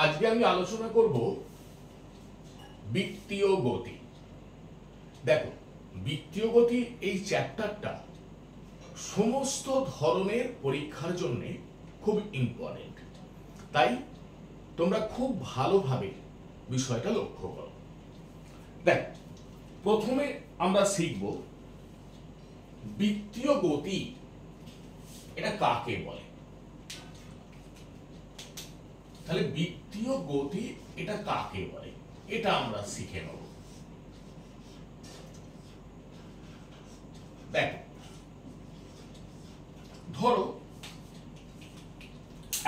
আজকে আমি আলোচনা করব বৃত্তীয় গতি। দেখো, বৃত্তীয় গতি এই চ্যাপ্টারটা সমস্ত ধরনের পরীক্ষার জন্য খুব ইম্পর্টেন্ট, তাই তোমরা খুব ভালোভাবে বিষয়টা লক্ষ্য করো। দেখ, প্রথমে আমরা শিখব বৃত্তীয় গতি এটা কাকে বলে। তাহলে বৃত্তীয় গতি এটা কাকে বলে এটা আমরা শিখে নেব। দেখ, ধরো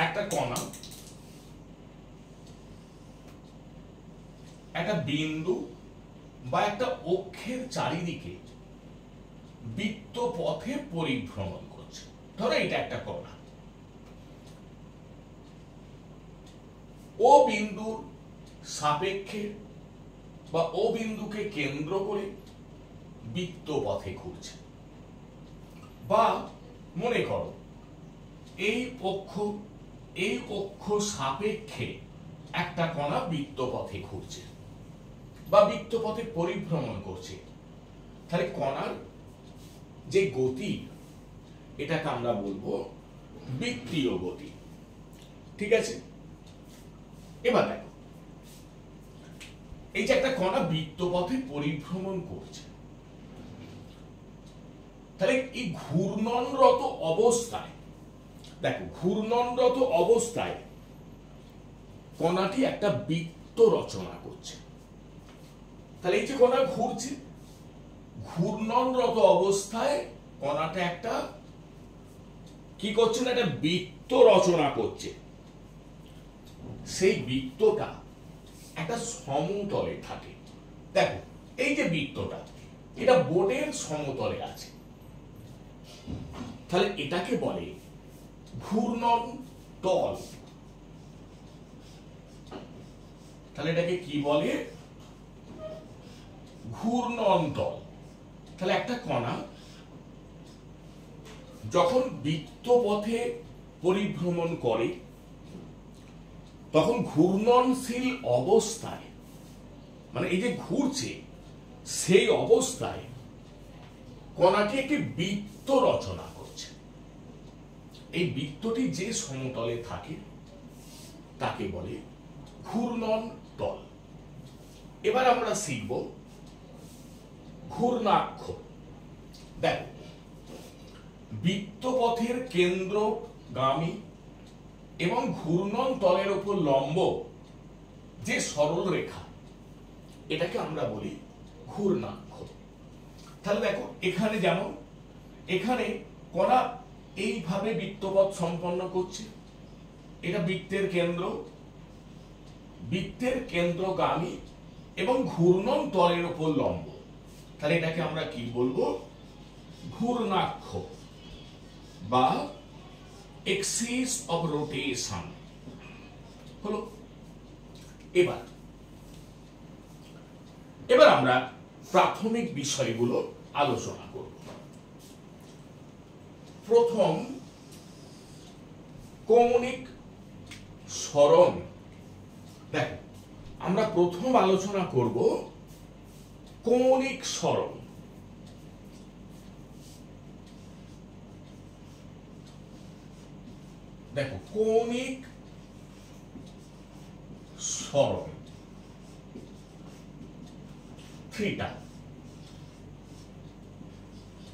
একটা কণা একটা বিন্দু বা একটা অক্ষের চারিদিকে বৃত্ত পথে পরিভ্রমণ করছে। ধরো এটা একটা কণা, ও বিন্দুর সাপেক্ষে বা ও বিন্দুকে কেন্দ্র করে বৃত্ত পথে ঘুরছে। বা মনে করো এই অক্ষ সাপেক্ষে একটা কণা বৃত্ত পথে ঘুরছে বা বৃত্ত পথে পরিভ্রমণ করছে। তাহলে কণার যে গতি এটাকে আমরা বলবো বৃত্তীয় গতি। ঠিক আছে, এবার দেখো, এই যে একটা কণা বৃত্ত পথে পরিভ্রমণ করছে, তাহলে এই ঘূর্ণনরত অবস্থায়, দেখো ঘূর্ণনরত অবস্থায় কণাটি একটা বৃত্ত রচনা করছে। তাহলে এই যে কণা ঘুরছে, ঘূর্ণনরত অবস্থায় কণাটা একটা কি করছে না, একটা বৃত্ত রচনা করছে। সেই বৃত্তটা একটা সমতলে থাকে। দেখো, এই যে বৃত্তটা এটা বোর্ডের সমতলে আছে, তাহলে এটাকে বলে ঘূর্ণন তল। তাহলে এটাকে কি বলে? ঘূর্ণন তল। তাহলে একটা কণা যখন বৃত্ত পথে পরিভ্রমণ করে তখন ঘূর্ণনশীল অবস্থায়, মানে এই যে ঘুরছে সেই অবস্থায় কণাটি একটি বৃত্ত রচনা করছে। এই বৃত্তটি যে সমতলে থাকে তাকে বলে ঘূর্ণন তল। এবার আমরা শিখব ঘূর্ণাক্ষ। দেখো, বৃত্তপথের কেন্দ্রগামী এবং ঘূর্ণন তলের উপর লম্ব যে সরল রেখা এটাকে আমরা বলি ঘূর্ণাক্ষ। তাহলে দেখো, এখানে যেমন এখানে কণা এইভাবে বৃত্তপথ সম্পন্ন করছে, এটা বৃত্তের কেন্দ্র, বৃত্তের কেন্দ্রগামী এবং ঘূর্ণন তলের উপর লম্ব। তাহলে এটাকে আমরা কি বলবো? ঘূর্ণাক্ষ বা এক্সিস অফ রোটেশন হলো। এবার আমরা প্রাথমিক বিষয়গুলো আলোচনা করব। প্রথম, কৌণিক সরণ। দেখো, আমরা প্রথম আলোচনা করব কৌণিক সরণ। দেখো, কৌণিক সরণ থিটা।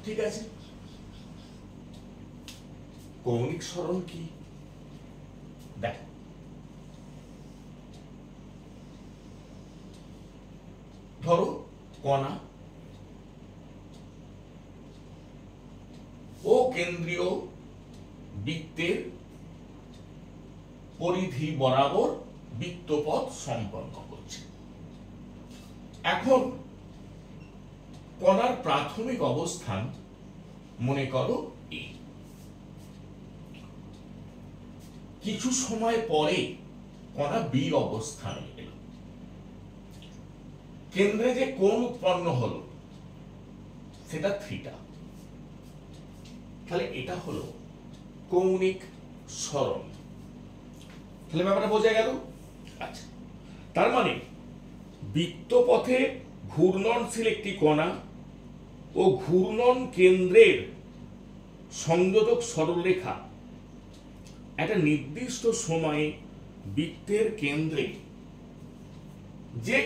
ঠিক আছে, কৌণিক সরণ কি? দেখো, ধরো কণা ও কেন্দ্রীয় বৃত্তের পরিধি বরাবর বৃত্তপথ সম্পন্ন করছে। এখন কণার প্রাথমিক অবস্থান মনে করো এ। কিছু সময় পরে কণা বি অবস্থানে এলো, কেন্দ্রে যে কোণ উৎপন্ন হলো সেটা থিটা। তাহলে এটা হলো কৌণিক সরণ। তাহলে ব্যাপারটা বোঝা গেল। আচ্ছা, তার মানে বৃত্তপথে ঘূর্ণনশীল একটি কণা ও ঘূর্ণন কেন্দ্রের সংযোজক সরলরেখা একটা নির্দিষ্ট সময়ে বৃত্তের কেন্দ্রে যে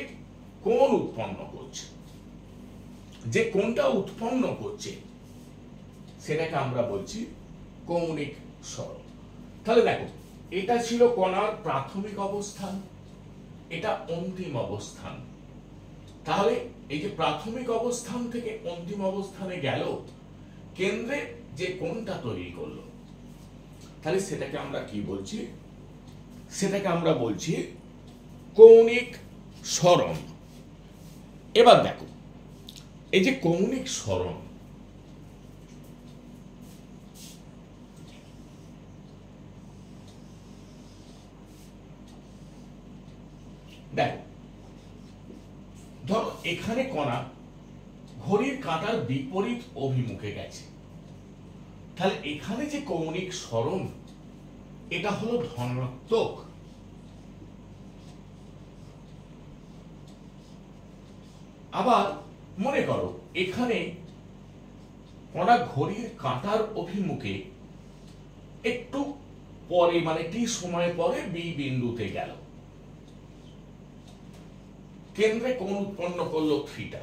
কোণ উৎপন্ন করছে, যে কোণটা উৎপন্ন করছে সেটাকে আমরা বলছি কৌণিক সরণ। তাহলে দেখো, এটা ছিল কণার প্রাথমিক অবস্থান, এটা অন্তিম অবস্থান। তাহলে এই যে প্রাথমিক অবস্থান থেকে অন্তিম অবস্থানে গেল, কেন্দ্রে যে কোণটা তৈরি করলো, তাহলে সেটাকে আমরা কি বলছি? সেটাকে আমরা বলছি কৌণিক সরণ। এবার দেখো, এই যে কৌণিক সরণ, দেখো ধরো এখানে কণা ঘড়ির কাঁটার বিপরীত অভিমুখে গেছে, তাহলে এখানে যে কৌণিক সরণ এটা হলো ধনাত্মক। আবার মনে করো এখানে কণা ঘড়ির কাঁটার অভিমুখে একটু পরে, মানে টি সময় পরে বি বিন্দুতে গেল, কেন্দ্রে কোণ উৎপন্ন করলো থিটা,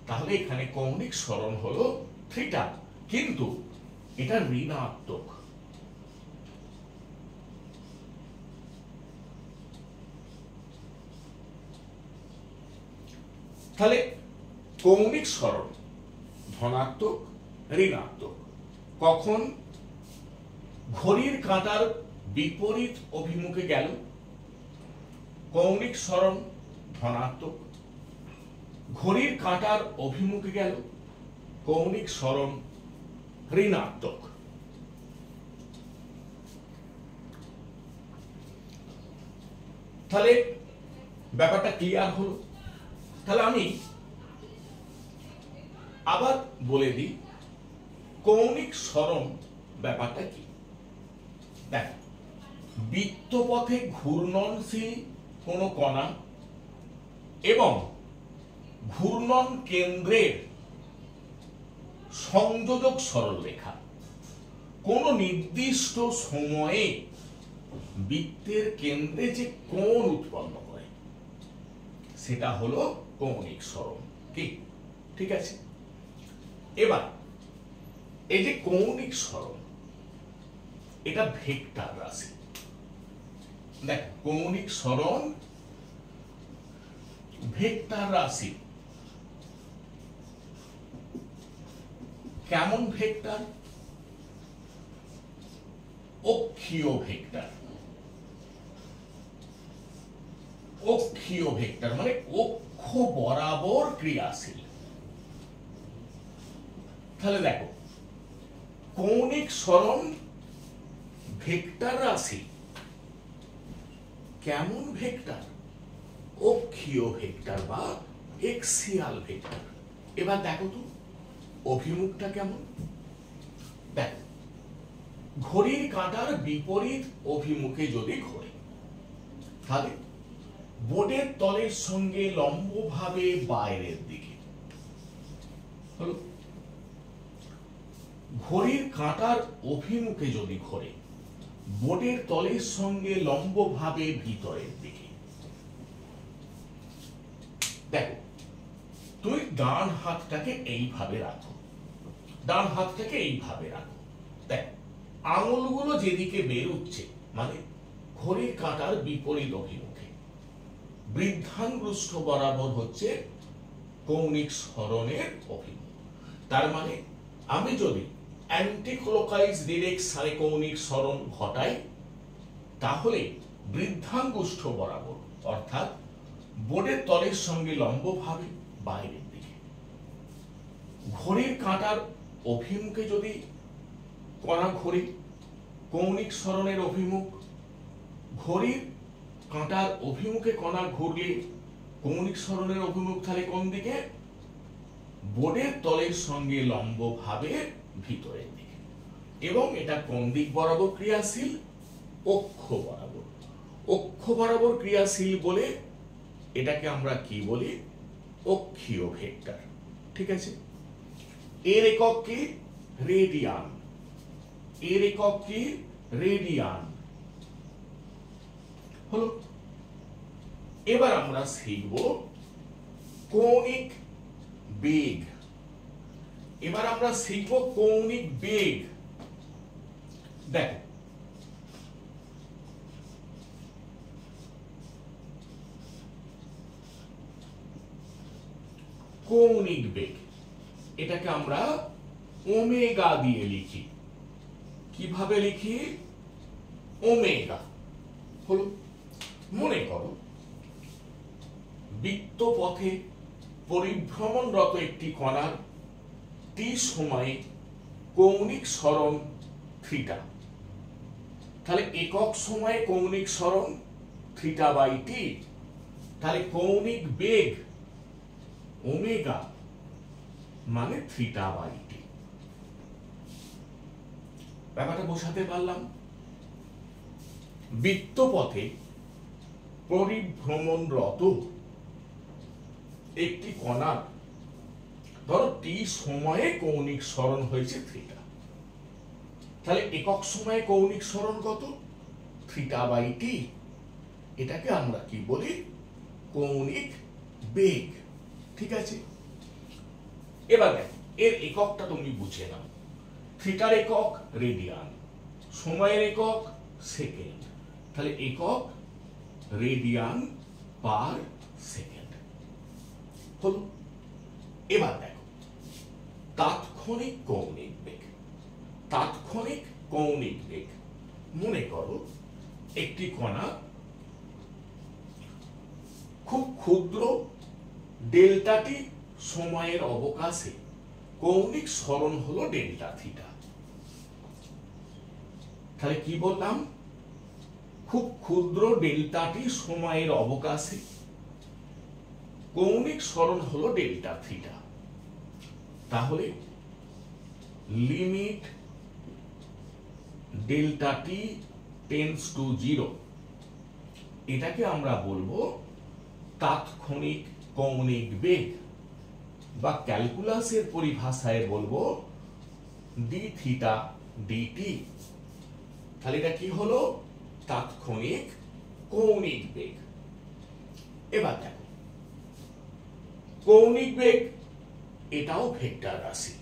তাহলে এখানে কৌণিক সরণ হলো থিটা, কিন্তু এটা ঋণাত্মক। তাহলে কৌণিক সরণ ধনাত্মক, ঋণাত্মক। কখন? ঘড়ির কাঁটার বিপরীত অভিমুখে গেল, কৌণিক সরণ ধনাত্মক। ঘড়ির কাঁটার অভিমুখে গেল, কৌণিক সরণ ঋণাত্মক। তাহলে ব্যাপারটা ক্লিয়ার হলো। তাহলে আমি আবার বলে দিই কৌণিক সরণ ব্যাপারটা কি। দেখ, বৃত্তপথে ঘূর্ণনশীল কোন কণা এবং ঘূর্ণন কেন্দ্রের সংযোজক সরলরেখা কোন নির্দিষ্ট সময়ে বৃত্তের কেন্দ্রে যে কোণ উৎপন্ন করে সেটা হলো কৌণিক সরণ। কি ঠিক আছে? এবার এই যে কৌণিক সরণ, এটা ভেক্টর রাশি। দেখ, কৌণিক সরণ ভেক্টর রাশি। কেমন ভেক্টর? অক্ষীয় ভেক্টর। অক্ষীয় ভেক্টর মানে অক্ষ বরাবর ক্রিয়াশীল। তাহলে দেখো, কৌণিক সরণ ভেক্টর রাশি। কেমন ভেক্টর? অক্ষীয় ভেক্টর বা এক্সিয়াল ভেক্টর। এবার দেখো তো অভিমুখটা কেমন। দেখো, ঘড়ির কাঁটার বিপরীত অভিমুখে যদি ঘোরে, তাহলে বোর্ডের তলের সঙ্গে লম্বভাবে বাইরের দিকে হলো। ঘড়ির কাঁটার অভিমুখে যদি ঘোরে, বোর্ডের তলের সঙ্গে লম্বভাবে ভিতরের দিকে। দেখো, তুই ডান হাতটাকে এইভাবে রাখো, ডান হাতটাকে এইভাবে রাখো। দেখ, আঙুলগুলো যেদিকে বেরোচ্ছে মানে ঘড়ির কাঁটার বিপরীত অভিমুখে, বৃদ্ধাঙ্গুষ্ঠ বরাবর হচ্ছে কৌণিক সরণের অভিমুখ। তার মানে আমি যদি অ্যান্টি ক্লকওয়াইজ ডিরেকশনে কৌণিক সরণ ঘটাই, তাহলে বৃদ্ধাঙ্গুষ্ঠ বরাবর অর্থাৎ বোর্ডের তলের সঙ্গে লম্বভাবে বাইরের দিকে। ঘড়ির কাঁটার অভিমুখে যদি কণা ঘড়ি, কৌণিক সরণের অভিমুখ। ঘড়ির কাঁটার অভিমুখে কণা ঘুরলে কৌণিক সরণের অভিমুখ তাহলে কোন দিকে? বোর্ডের তলের সঙ্গে লম্বভাবে ভিতরের দিকে। এবং এটা কোন দিক বরাবর ক্রিয়াশীল? অক্ষ বরাবর। অক্ষ বরাবর ক্রিয়াশীল বলে এটাকে আমরা কি বলি? অক্ষীয় ভেক্টর। ঠিক আছে, এর একক কি? রেডিয়ান। এর একক কি? রেডিয়ান। হলো। এবার আমরা শিখব কৌণিক বেগ। এবার আমরা শিখব কৌণিক বেগ। দেখো, কৌণিক বেগ এটাকে আমরা ওমেগা দিয়ে লিখি। কিভাবে লিখি? ওমেগা। হলো। মনে করো বৃত্ত পথে পরিভ্রমণরত একটি কণার টি সময়ে কৌণিক সরণ থিটা। তাহলে একক সময়ে কৌণিক সরণ থিটা বাই টি। তাহলে কৌণিক বেগ ওমেগা মানে থিটা বাই টি। ব্যাপারটা বোঝাতে পারলাম? বৃত্তপথে পরিভ্রমণরত একটি কণার ধরো টি সময়ে কৌণিক সরণ হয়েছে থিটা। তাহলে একক সময়ে কৌণিক সরণ কত? Theta by T. এটাকে আমরা কি বলি? কৌণিক বেগ। ঠিক আছে, এবার দেখো এর এককটা তুমি বুঝে নাও। থিটার একক রেডিয়ান, সময়ের একক সেকেন্ড। তাহলে একক রেডিয়ান পার সেকেন্ড। হলো। এবার দেখো তাৎক্ষণিক কৌণিক বেগ। তাৎক্ষণিক কৌণিক বেগ মনে করো একটি কণা খুব ক্ষুদ্র ডেল্টা টি সময়ের অবকাশে কৌণিক সরণ হলো ডেল্টা থিটা। তাহলে কি বললাম? খুব ক্ষুদ্র ডেল্টা টি সময়ের অবকাশে কৌণিক সরণ হলো ডেল্টা থিটা। তাহলে limit delta T tends to 0 এটাকে আমরা বলবো তাৎক্ষণিক কৌণিক বেগ, বা ক্যালকুলাসের পরিভাষায় বলবো ডি থিটা ডিটি। তাহলে এটা কি হলো? তাৎক্ষণিক কৌণিক বেগ। এবার দেখো কৌণিক বেগ এটাও ভেক্টর রাশি।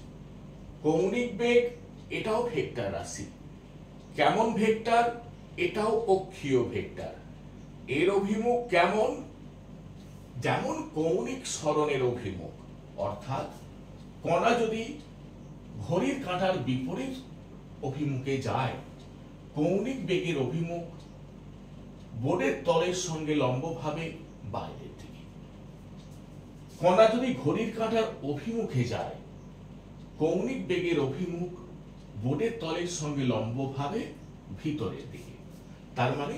কৌণিক বেগ এটাও ভেক্টর রাশি। কেমন ভেক্টর? এটাও অক্ষীয় ভেক্টর। এর অভিমুখ কেমন? যেমন কৌণিক সরণের অভিমুখ। অর্থাৎ কণা যদি ঘড়ির কাঁটার বিপরীত অভিমুখে যায়, কৌণিক বেগের অভিমুখ বোর্ডের তলের সঙ্গে লম্বভাবে বাইরের দিকে। কণা যদি ঘড়ির কাঁটার অভিমুখে যায়, কৌণিক বেগের অভিমুখ বোর্ডের তলের সঙ্গে লম্বভাবে ভিতরের দিকে। তার মানে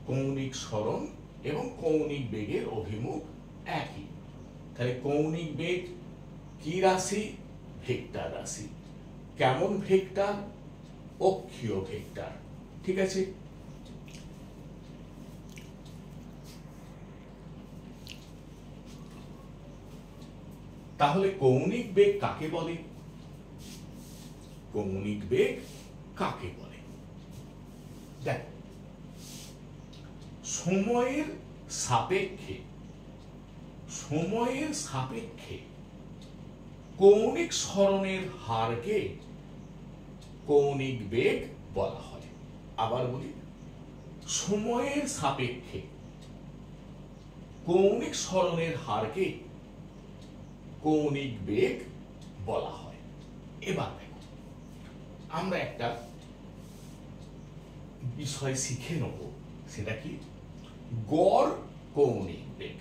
কৌণিক সরণ এবং কৌণিক বেগের অভিমুখ একই। তাহলে কৌণিক বেগ কি রাশি? ভেক্টর রাশি। কেমন ভেক্টর? অক্ষীয় ভেক্টর। ঠিক আছে, তাহলে কৌণিক বেগ কাকে বলে? কৌণিক বেগ কাকে বলে? দেখ, সময়ের সাপেক্ষে কৌণিক সরণের হারকে কৌণিক বেগ বলা হয়। আবার বলি, সময়ের সাপেক্ষে কৌণিক সরণের হারকে কৌণিক বেগ বলা হয়। এবার দেখো আমরা একটা বিষয় শিখে নেব, সেটা কি? গড় কৌণিক বেগ।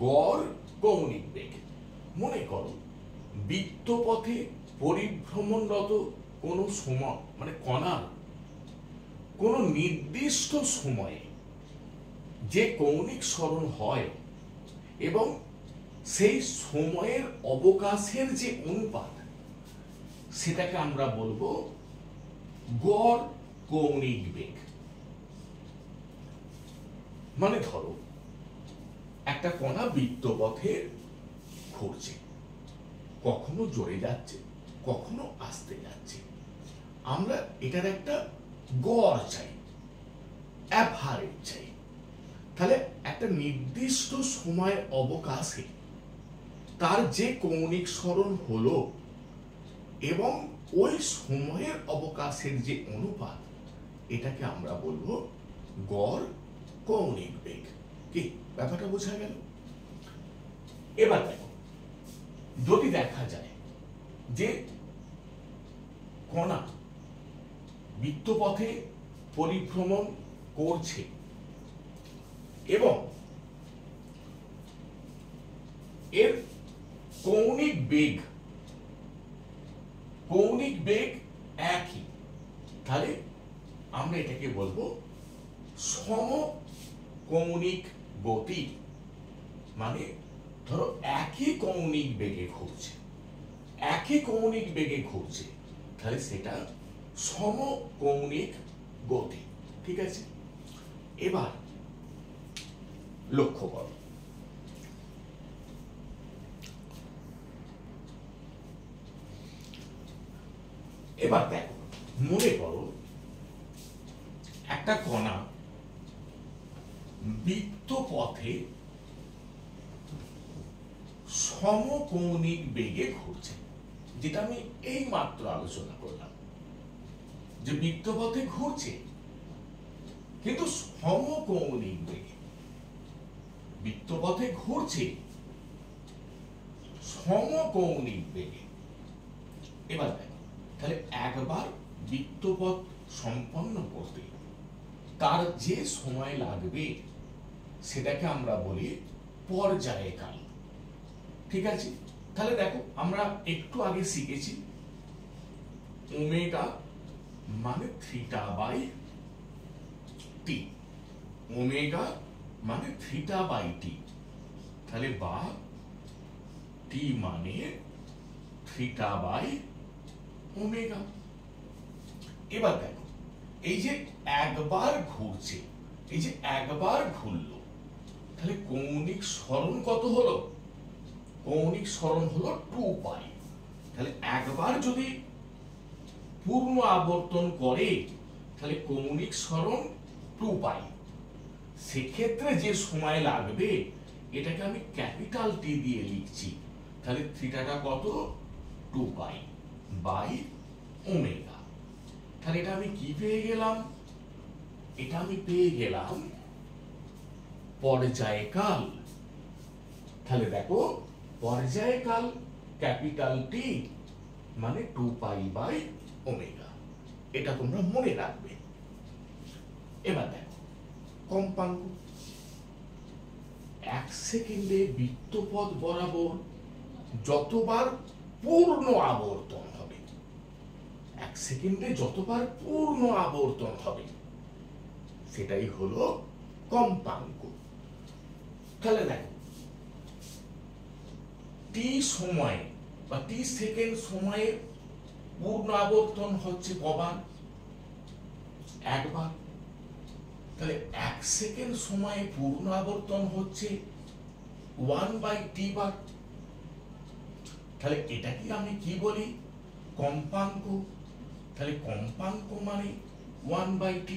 গড় কৌণিক বেগ মনে করো বৃত্তপথে পরিভ্রমণরত কোন সময় মানে কণার কোন নির্দিষ্ট সময়ে যে কৌণিক সরণ হয় এবং সেই সময়ের অবকাশের যে অনুপাত, সেটাকে আমরা বলবো গড় কৌণিক বেগ। মানে ধরো একটা কণা বৃত্তপথে ঘুরছে, কখনো জোরে যাচ্ছে, কখনো আস্তে যাচ্ছে। আমরা এটার একটা গড় চাই, অ্যাভারেজ চাই। তাহলে একটা নির্দিষ্ট সময় অবকাশে তার যে কৌণিক সরণ হলো এবং ওই সময়ের অবকাশের যে অনুপাত, এটাকে আমরা বলবো গড় কৌণিক বেগ। কি ব্যাপারটা বোঝা গেল? এবার দেখো, যদি দেখা যায় যে কণা বৃত্তপথে পরিভ্রমণ করছে এবং এর কৌণিক বেগ একই, তাহলে আমরা এটাকে বলবো সমকৌণিক গতি। মানে ধরো একই কৌণিক বেগে ঘুরছে, তাহলে সেটা সমকৌণিক গতি। ঠিক আছে, এবার লক্ষ্য করো, এবার দেখো, মনে করো একটা কণা বৃত্তপথে সমকৌণিক বেগে ঘুরছে, যেটা আমি এই মাত্র আলোচনা করলাম যে বৃত্তপথে ঘুরছে কিন্তু সমকৌণিক বেগে। বৃত্তপথে ঘুরছে সমকৌণিক বেগে। এবার দেখো, তাহলে একবার বৃত্তপথ সম্পন্ন করতে তার যে সময় লাগবে সেটাকে আমরা বলি পর্যায়কাল। ঠিক আছে, তাহলে দেখো আমরা একটু আগে শিখেছি ওমেগা মানে থিটা বাই টি, ওমেগা মানে থিটা বাই টি, তাহলে বা টি মানে থিটা বাই ওমেগা। এবার দেখো, এই যে একবার ঘুরছে, এই যে একবার ঘুরলো, তাহলে কৌণিক সরণ কত হলো? কৌণিক সরণ হলো 2π। তাহলে একবার যদি পূর্ণ আবর্তন করে তাহলে কৌণিক সরণ 2π। সেক্ষেত্রে যে সময় লাগবে এটাকে আমি ক্যাপিটাল টি দিয়ে লিখছি, তাহলে থিটাটা কত? 2π বাই ওমেগা। তাহলে এটা আমি কি পেয়ে গেলাম? এটা আমি পেয়ে গেলাম পর্যায়কাল। তাহলে দেখো, পর্যায়কাল ক্যাপিটাল টি মানে 2π বাই ওমেগা, এটা তোমরা মনে রাখবে। এবার দেখো কম্পাঙ্ক, 1 সেকেন্ডে বৃত্তপথ বরাবর যতবার পূর্ণ আবর্তন হবে, 1 সেকেন্ডে যতবার পূর্ণ আবর্তন হবে সেটাই হলো কম্পাঙ্ক। তাহলে দেখো, টি সময় বা টি সেকেন্ড সময়ে পূর্ণ আবর্তন হচ্ছে কবার? একবার। তাহলে 1 সেকেন্ড সময়ে পূর্ণ আবর্তন হচ্ছে 1/t বার। তাহলে এটাকে আমি কি বলি? কম্পাঙ্ক। তাহলে কম্পাঙ্ক মানে 1/t।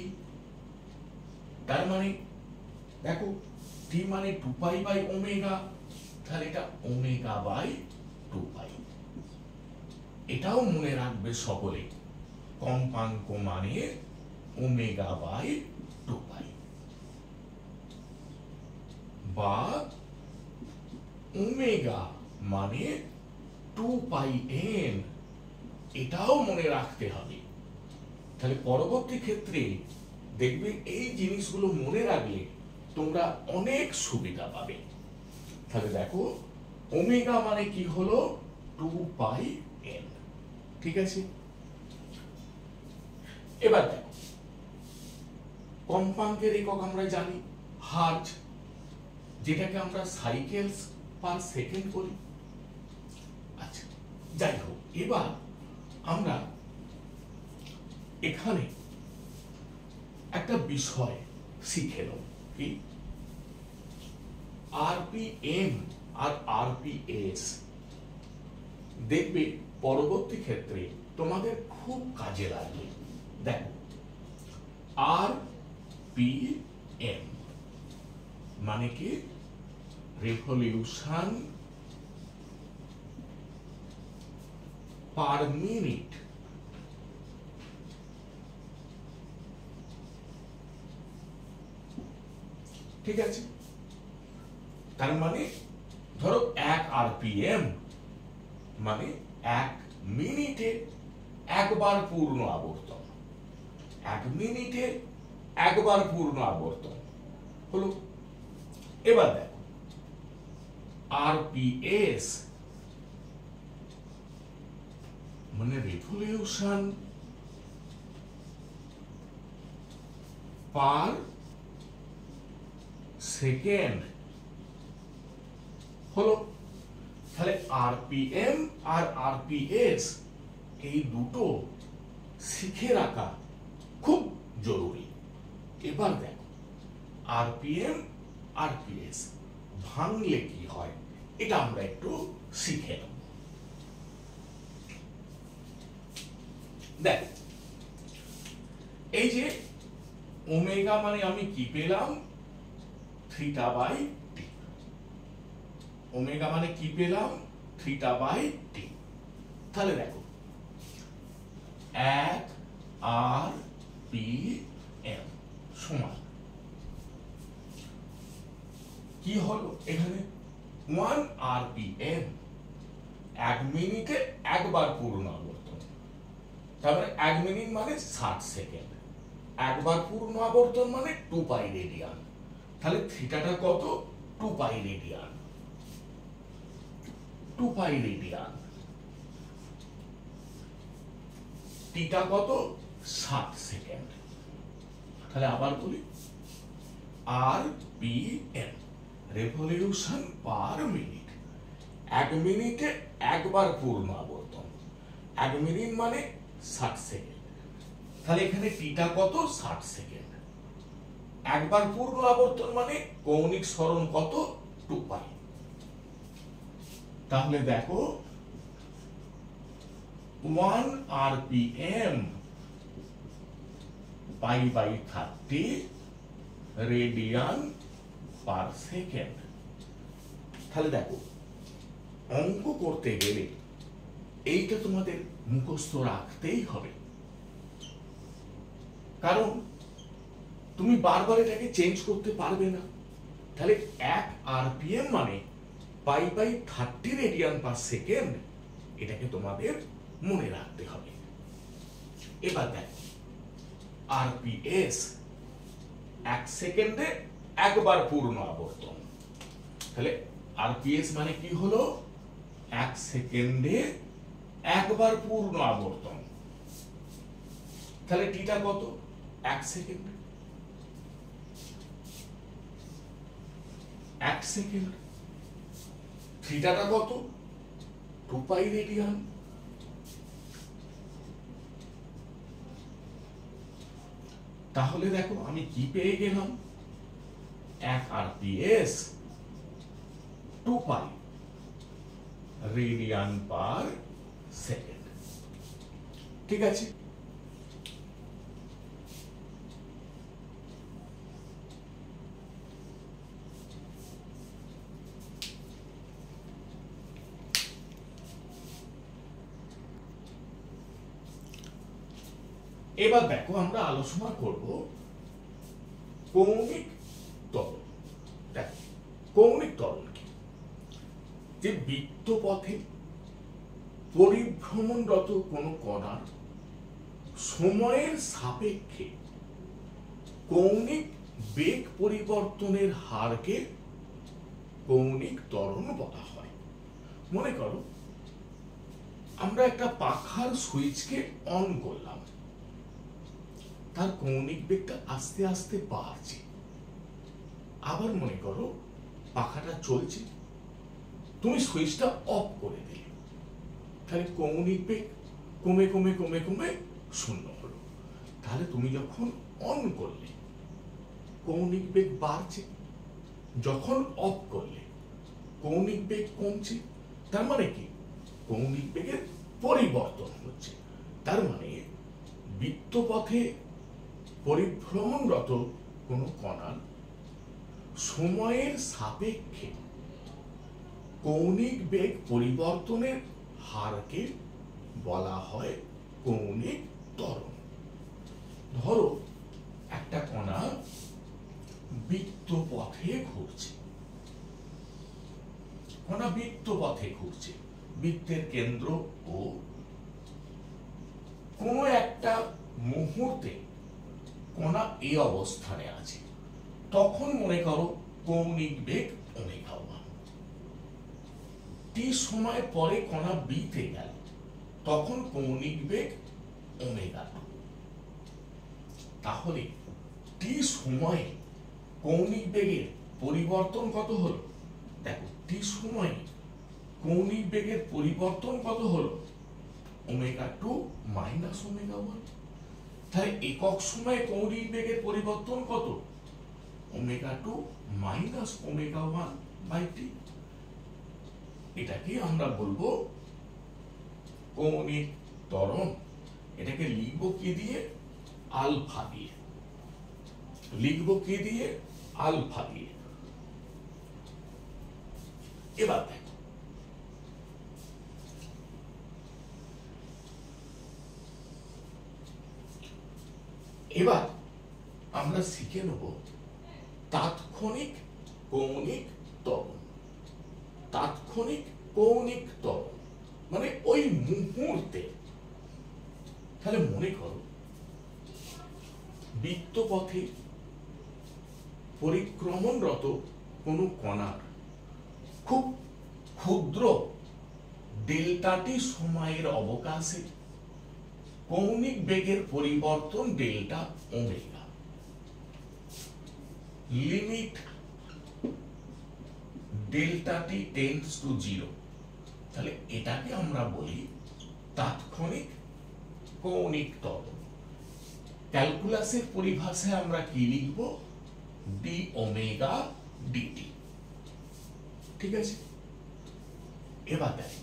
তার মানে দেখো, টি মানে 2π বাই ওমেগা, তাহলে এটা ওমেগা বাই 2π। এটাও মনে রাখবে সকলে, কম্পাঙ্ক মানে ওমেগা বাই 2π বা ওমেগা মানে 2πn, এটাও মনে রাখতে হবে। তাহলে পরবর্তী ক্ষেত্রে দেখবে এই জিনিসগুলো মনে রাখলে তোমরা অনেক সুবিধা পাবে। তাহলে দেখো, ওমেগা মানে কি হলো? 2πn। ঠিক আছে, এবার দেখো কম্পাঙ্কের একক আমরা জানি হার্জ, যেটাকে আমরা সাইকেলস পার সেকেন্ড বলি। আচ্ছা, যাই হোক, এবার আমরা এখানে একটা বিষয় শিখে নেব। কি আরপিএম আর আরপিএস দেখবে পরবর্তী ক্ষেত্রে তোমাদের খুব কাজে লাগবে। দেখো, আরপিএম মানে কি? Revolution per minute. ঠিক আছে, তার মানে ধরো 1 আরপিএম মানে 1 মিনিটে একবার পূর্ণ আবর্তন। 1 মিনিটে একবার পূর্ণ আবর্তন হলো। এবার দেখো, আরপিএস মানে রেভলিউশন পার সেকেন্ড হলো। তাহলে আরপিএম আর আরপিএস এই দুটো শিখে রাখা খুব জরুরি। এবার দেখো, আরপিএম আরপিএস ভাঙলে কি হয় এটা আমরা একটু শিখে নেব। দেখো, এই যে ওমেগা মানে আমি কি পেলাম? Theta by T. ওমেগা মানে কি পেলাম? Theta by T. তাহলে দেখো, 1 আর পি এম সমান কি হলো এখানে? 1 আরপিএম, 1 মিনিটে একবার পূর্ণ আবর্তন। তারপরে 1 মিনিট মানে 60 সেকেন্ড, একবার পূর্ণ আবর্তন মানে 2 পাই রেডিয়ান। তাহলে থিটাটা কত? 2 পাই রেডিয়ান। 2 পাই রেডিয়ান। টিটা কত? 60 সেকেন্ড। তাহলে আবার বলি, আরপিএম রেভলিউশন পার মিনিট। 1 মিনিটে একবার পূর্ণ আবর্তন। 1 মিনিট মানে 60 সেকেন্ড। তাহলে এখানে টিটা কত? 60 সেকেন্ড। একবার পূর্ণ আবর্তন মানে কৌণিক সরণ কত? 2 পাই। তাহলে দেখো, 1 RPM pi by 30 radian per second. তাহলে দেখো, অঙ্ক করতে গেলে এইটা তোমাদের মুখস্থ রাখতেই হবে, কারণ তুমি বারবার এটাকে চেঞ্জ করতে পারবে না। তাহলে 1 আরপিএম মানে pi by 30 radian per second, এটাকে তোমাদের মনে রাখতে হবে। এবার দেখো, আরপিএস 1 সেকেন্ডে একবার পূর্ণ আবর্তন। তাহলে আরপিএস মানে কি হলো? 1 সেকেন্ডে একবার পূর্ণ আবর্তন। তাহলে টিটা কত? 1 সেকেন্ড। 1 সেকেন্ড। থিটাটা কত? 2 পাই রেডিয়ান। তাহলে দেখো, আমি কি পেয়ে গেলাম? 1 আরপিএস 2 পাই রেডিয়ান পার সেকেন্ড। ঠিক আছে, এবার দেখো, আমরা আলোচনা করব কৌণিক ত্বরণ। দেখো, কৌণিক ত্বরণ কি? যে বৃত্তপথে পরিভ্রমণরত কোন কণার সময়ের সাপেক্ষে কৌণিক বেগ পরিবর্তনের হারকে কৌণিক ত্বরণ বলা হয়। মনে করো, আমরা একটা পাখার সুইচকে অন করলাম, তার কৌণিক বেগটা আস্তে আস্তে বাড়ছে। আবার মনে করো, পাখাটা চলছে, তুমি সুইচটা অফ করে দিলে, তাহলে কৌণিক বেগ কমে কমে কমে কমে শূন্য হলো। তাহলে তুমি যখন অন করলে কৌণিক বেগ বাড়ছে, যখন অফ করলে কৌণিক বেগ কমছে, তার মানে কি কৌণিক বেগের পরিবর্তন হচ্ছে। তার মানে বৃত্তপথে পরিভ্রমণরত কোনো কণার সময়ের সাপেক্ষে কৌণিক বেগ পরিবর্তনের হারকে বলা হয় কৌণিক ত্বরণ। ধরো একটা কণা বৃত্তপথে ঘুরছে, কণা বৃত্তপথে ঘুরছে, বৃত্তের কেন্দ্র ও কোনো একটা মুহূর্তে কণা এই অবস্থানে আছে, তখন মনে করো কৌণিক বেগ ওমেগা ওয়ান। টি সময় পরে কণা বিতে গেল, তখন কৌণিক বেগ ওমেগা টু। তাহলে টি সময়ে কৌণিক বেগের পরিবর্তন কত হলো? দেখো টি সময়ে কৌণিক বেগের পরিবর্তন কত হলো? Omega two minus omega one. তাহলে একক সময়ে কৌণিক বেগের পরিবর্তন কত? Omega two minus omega one by T. এটাকে আমরা বলবো কৌণিক ত্বরণ। এটাকে লিখবো কি দিয়ে? আলফা দিয়ে। লিখবো কি দিয়ে? আলফা দিয়ে। এবার দেখো এবার আমরা শিখে নেব তাৎক্ষণিক কৌণিক ত্বরণ। তাৎক্ষণিক কৌণিক ত্বরণ মানে ওই মুহূর্তে। তাহলে মনে করো বৃত্তপথে পরিক্রমণরত কোনো কণার খুব ক্ষুদ্র ডেল্টা টি সময়ের অবকাশে কৌণিক বেগের পরিবর্তন delta omega. Limit delta T tends to zero. তাহলে এটাকে আমরা বলি তাৎক্ষণিক কৌণিক ত্বরণ। ক্যালকুলাসের পরিভাষায় আমরা কি লিখব? D omega dt. ঠিক আছে, এবার দেখো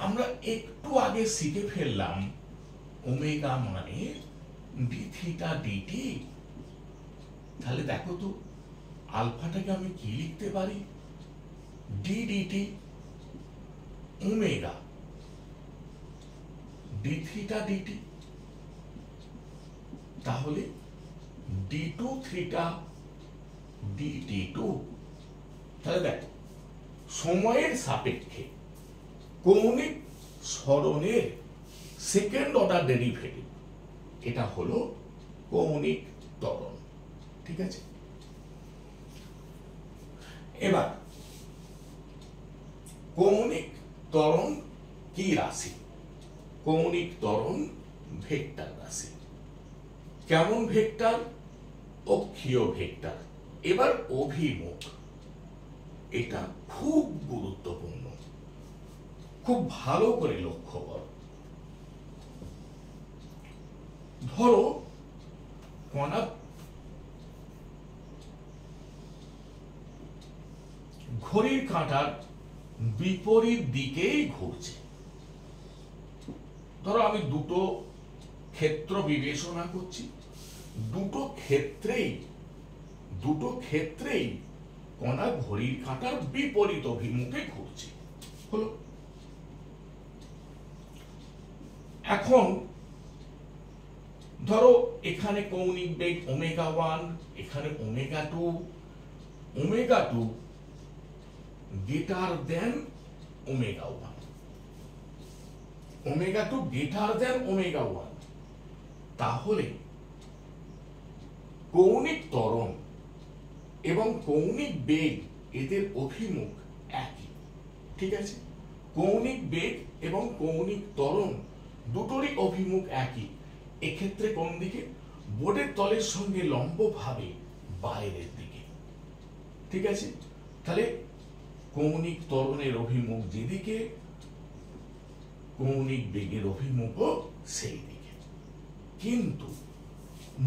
আমরা একটু আগে শিখে ফেললাম ওমেগা মানে ডি থিটা ডিটি। তাহলে দেখো তো আলফাটাকে আমি কি লিখতে পারি? D DT omega D theta DT. তাহলে D two theta DT two. তাহলে দেখো সময়ের সাপেক্ষে কৌণিক সরণের সেকেন্ড অর্ডার ডেরিভেটিভ, এটা হলো কৌণিক ত্বরণ। ঠিক আছে, এবার কৌণিক ত্বরণ কি রাশি? কৌণিক ত্বরণ ভেক্টর রাশি। কেমন ভেক্টর? অক্ষীয় ভেক্টর। এবার অভিমুখ, এটা খুব গুরুত্বপূর্ণ, খুব ভালো করে লক্ষ্য করো। ধরো কণা ঘড়ির কাঁটার বিপরীত দিকেই ঘুরছে। ধরো আমি দুটো ক্ষেত্র বিবেচনা করছি, দুটো ক্ষেত্রেই কণা ঘড়ির কাঁটার বিপরীত অভিমুখে ঘুরছে। হলো, এখন ধরো এখানে কৌণিক বেগ ওমেগা ওয়ান, এখানে omega two. Omega two greater than omega one. Omega two greater than omega one. তাহলে কৌণিক ত্বরণ এবং কৌণিক বেগ এদের অভিমুখ একই। ঠিক আছে, কৌণিক বেগ এবং কৌণিক ত্বরণ দুটোরই অভিমুখ একই। এক্ষেত্রে কোন দিকে? বোর্ডের তলের সঙ্গে লম্বভাবে বাইরের দিকে। ঠিক আছে, তাহলে কৌণিক ত্বরণের অভিমুখ যেদিকে, কৌণিক বেগের অভিমুখও সেই দিকে। কিন্তু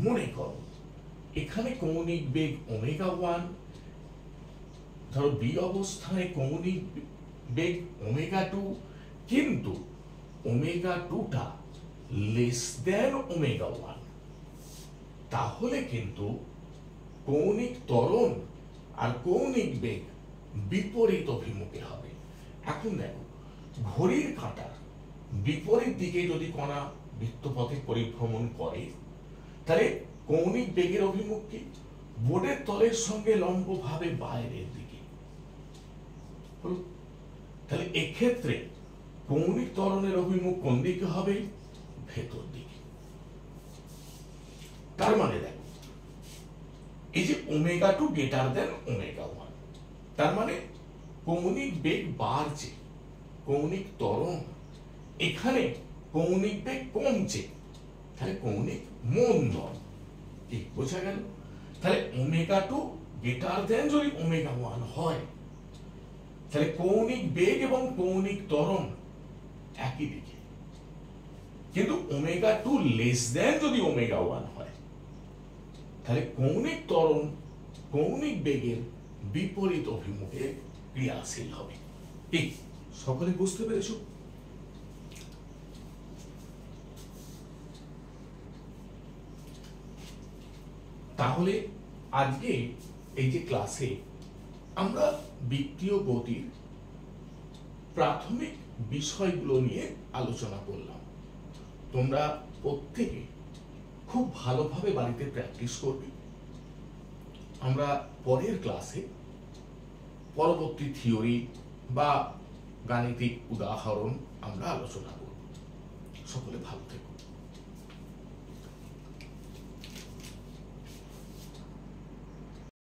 মনে করো এখানে কৌণিক বেগ ওমেগা ওয়ান, ধরো বি অবস্থায় কৌণিক বেগ ওমেগা টু, কিন্তু ওমেগা টুটা লেস দেন ওমেগা ওয়ান, তাহলে কিন্তু কৌণিক ত্বরণ আর কৌণিক বেগ বিপরীত অভিমুখে হবে। এখন দেখো, ঘড়ির কাঁটার বিপরীত দিকে যদি কণা বৃত্তপথে পরিভ্রমণ করে, তাহলে কৌণিক বেগের অভিমুখ কি? বোর্ডের তলের সঙ্গে লম্বভাবে বাইরের দিকে। তাহলে এক্ষেত্রে কৌণিক ত্বরণের অভিমুখ কোন দিকে হবে? ভেতর দিকে। তার মানে দেখো, এই যে omega two greater than omega one, তার মানে কৌণিক বেগ বাড়ছে, কৌণিক ত্বরণ, এখানে কৌণিক বেগ কমছে, তাহলে কৌণিক মন্দন। ঠিক বোঝা গেল? তাহলে ওমেগা টু গ্রেটার দেন যদি ওমেগা ওয়ান হয়, তাহলে কৌণিক বেগ এবং কৌণিক ত্বরণ একই দিকে, কিন্তু ওমেগা টু লেস দেন যদি ওমেগা ওয়ান হয়, তাহলে কৌণিক ত্বরণ কৌণিক বেগের বিপরীত অভিমুখে ক্রিয়াশীল হবে। ঠিক সকলে বুঝতে পেরেছো? তাহলে আজকে এই যে ক্লাসে আমরা বৃত্তীয় গতির প্রাথমিক বিষয়গুলো নিয়ে আলোচনা করলাম। তোমরা প্রত্যেকে খুব ভালোভাবে বাড়িতে প্র্যাকটিস করবে। আমরা পরের ক্লাসে পরবর্তী থিওরি বা গাণিতিক উদাহরণ আমরা আলোচনা করব। সকলে ভালো থেকো।